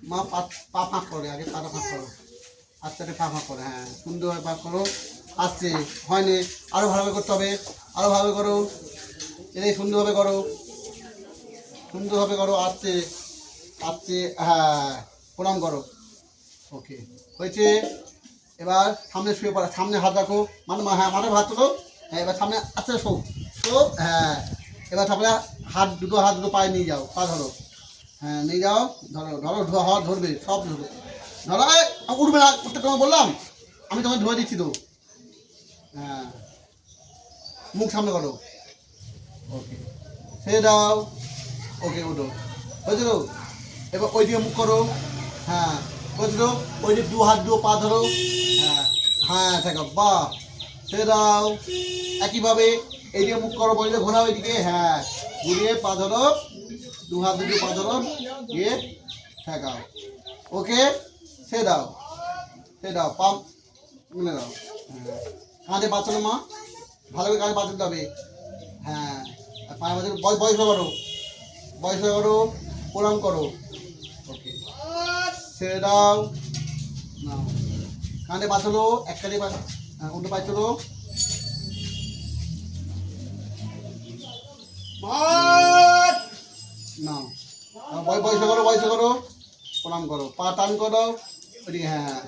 মা পা ফাঁক করে, আগে পাটা ফাঁক করো, আস্তে আস্তে পা ফাঁক করো, হ্যাঁ সুন্দরভাবে ফাঁক করো। আসছে হয়নি, আরও ভালোভাবে করতে হবে, আরও ভালোভাবে করো, এটাই সুন্দরভাবে করো, সুন্দরভাবে করো, আসছে আসছে, হ্যাঁ প্রণাম করো। ওকে হয়েছে। এবার সামনে শুয়ে পড়া, সামনে হাত রাখো, হ্যাঁ মাঠে হাত তোলো, হ্যাঁ এবার সামনে আস্তে শো শো, হ্যাঁ এবার তারপরে হাত দুটো পায়ে নিয়ে যাও, পা ধরো, হ্যাঁ নিয়ে যাও, ধরো ধরো হাত ধরবে, সব ধরবে, ধরো উঠবে না, উঠতে তোমাকে বললাম, আমি তোমাকে ধরে দিচ্ছি তো, হ্যাঁ মুখ সামনে করো। ওকে ছেড়ে দাও, ওকে ওঠো, হয়েছে তো। এবার ওই দিকে মুখ করো, হ্যাঁ হয়েছে তো, ওই দিকে দু পা ধরো, হ্যাঁ হ্যাঁ থাকো, বাহ ছেড়ে দাও। একইভাবে এই দিকে মুখ করো, বইলে ঘোরাও এইদিকে, হ্যাঁ ঘুরিয়ে পা ধরো, দুটো পা ধরো, দিয়ে ঠেকাও। ওকে ছেড়ে দাও, ছেড়ে দাও, পা মিলে দাও, হ্যাঁ কাঁধে বাঁচানো মা, ভালো করে কাঁধে বাঁচাতে হবে, হ্যাঁ পায়ে বাঁচানো, বয়স করো, বয়স করো, প্রণাম করো। ওকে ছেড়ে দাও, না কাঁধে বাঁচালো, এক কাঁধে উল্টো পায়ে চলো, না বয়স করো, প্রণাম করো, পা টান করো, ওইদিকে হ্যাঁ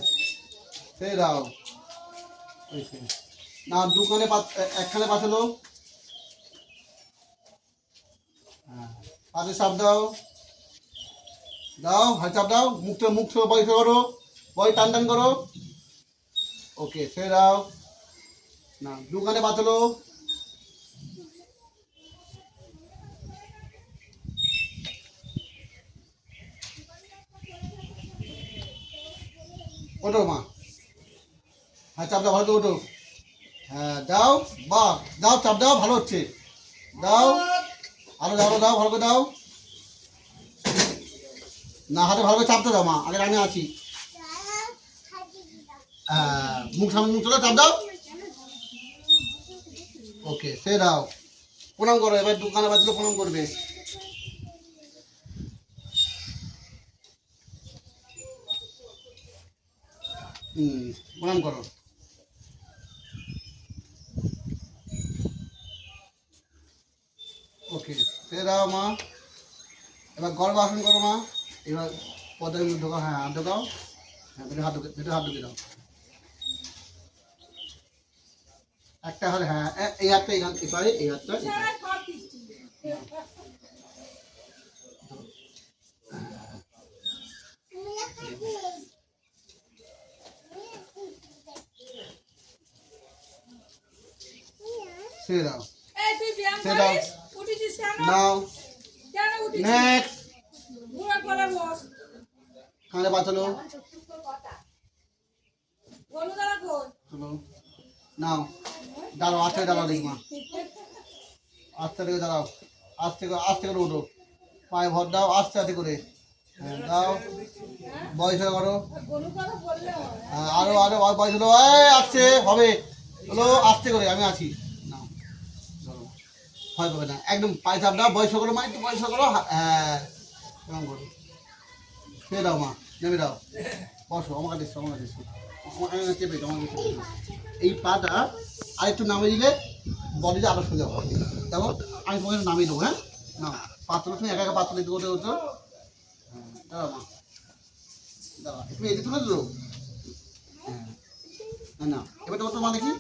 ছেড়ে দাও। না দুখানে একখানে বাঁচালো, হ্যাঁ পাশে চাপ দাও, দাও হাত চাপ দাও, মুখ বয়স করো, বয় টান টান করো। ওকে ছেড়ে দাও, না দুখানে বাঁচালো, ওঠো মা, হ্যাঁ চাপ দাও, ভালো ওঠো, হ্যাঁ দাও, বাহ দাও চাপ দাও, ভালো হচ্ছে, দাও আরো দাও, দাও ভালো করে দাও, না হাতে ভালো করে চাপতে দাও মা, আগে আমি আছি, হ্যাঁ মুখ সামনে মুখ চলো, চাপ দাও। ওকে সে দাও, প্রণাম করো, এবার দোকানে বাজলে প্রণাম করবে, প্রণাম করো। ওকে সে দাও মা, এবার গর্ব আসন করো মা, এবার পদের মধ্যে ঢোকাও, হ্যাঁ হাত ঢোকাও, হ্যাঁ ভেতরে হাত ঢুকে দাও, একটা হাত, হ্যাঁ এই হাতটা এপারে, এই হাতটা ছেড়ে দাও, ছেড়ে দাও, নাও নেক্সট, কানে বাঁচালো, নাও দাঁড়াও, আস্তে দাঁড়াও দেখি মা, আস্তে থেকে দাঁড়াও, আস্তে করে উঠো, পায়ে ভর দাও, আস্তে আস্তে করে, হ্যাঁ দাও, বয়স করো, আরো আরো বয়স হলো, আসছে হবে, হলো আস্তে করে, আমি আছি, নাও ধরো, ভয় পাবে না, একদম পায়ে চাপ দাও, বয়স করো মা, একটু বয়স করো, হ্যাঁ কেমন করো, খেয়ে দাও মা, নেমে দাও, বসো, আমাকে দিচ্ছ, চেপে দাও, আমাকে চেপে দাও, এই পাটা আরেকটু নামিয়ে দিলে বডিটা আরো সোজা হবে, যেমন আমি তোমাকে নামিয়ে দেবো, হ্যাঁ না পাত্র তুমি একা একা পাত্র দিতে করতে হতো, হ্যাঁ দাঁড়া মা, দাঁড়া তুমি এদিকে তুলে দিলো, হ্যাঁ না এবার তোমার মা দেখি,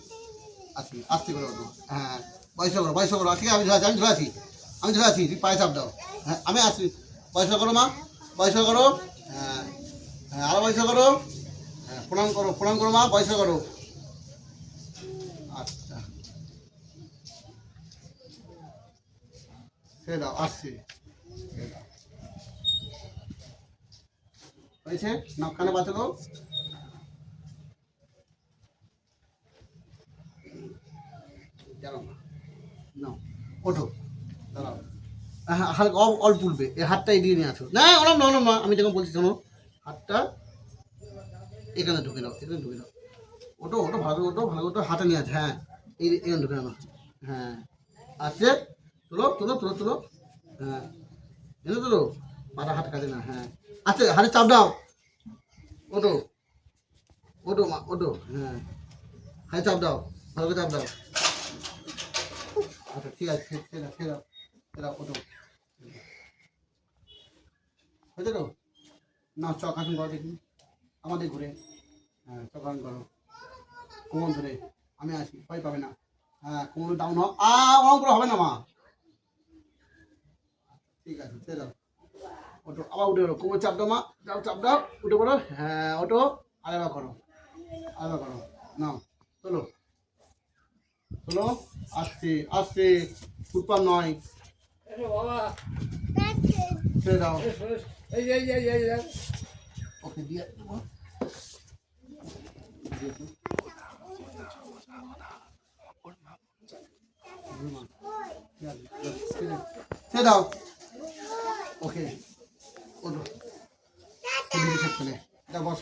আচ্ছা আস্তে করে ওঠো, হ্যাঁ বয়স করো, ঠিক আছে আমি ধরে আছি, তুমি পায়ে চাপ দাও, হ্যাঁ আমি আছি, বয়স করো মা, বয়স করো, হ্যাঁ হ্যাঁ আরো বয়স করো, হ্যাঁ প্রণাম করো মা, বয়স করো, আচ্ছা ছেড়ে দাও, আসছি হয়েছে, নাকখানে বাঁচালো, দাঁড়াও না ওঠো, দাঁড়াও, হ্যাঁ হালকা অল্প উঠবে, এই হাতটা এগিয়ে নিয়ে আসো, না ওরম না, আমি তখন বলছি শোনো, হাতটা এখানে ঢুকে দাও, ওঠো ভালো ওঠো, হাতে নিয়ে আছে, হ্যাঁ এখানে ঢুকে নাও, হ্যাঁ আছে, তোলো, হ্যাঁ এনে তোলো, পাটা হাত কাটে না, হ্যাঁ আচ্ছা হাতে চাপ দাও, ওটো ওটো মা ওটো, হ্যাঁ হাতে চাপ দাও, ভালো করে চাপ দাও। আচ্ছা ঠিক আছে, ছেড়ে দাও ওটো, হয়েছে তো? না চক আসুন করো দেখি, আমাদের ঘুরে, হ্যাঁ চক আসুন করো, কোমর ধরে, আমি আসি, ভয় পাবে না। হ্যাঁ কোমর ডাউন হোক, ওরকম করে হবে না মা, ঠিক আছে ছেড়ে দাও, ওটো আবার উঠে পড়ো, কোমর চাপ দাও মা, যাও চাপ দাও, উঠে পড়ো, হ্যাঁ ওটো, আরেকবার করো, আরেকবার করো, নাও চলো চলো, আসছে আসছে, ফুটপাত নয়, ছেড়ে দাও, ওকে দিয়ে দেবো। ছেড়ে দাও, ওকে ওটো, এটা বস।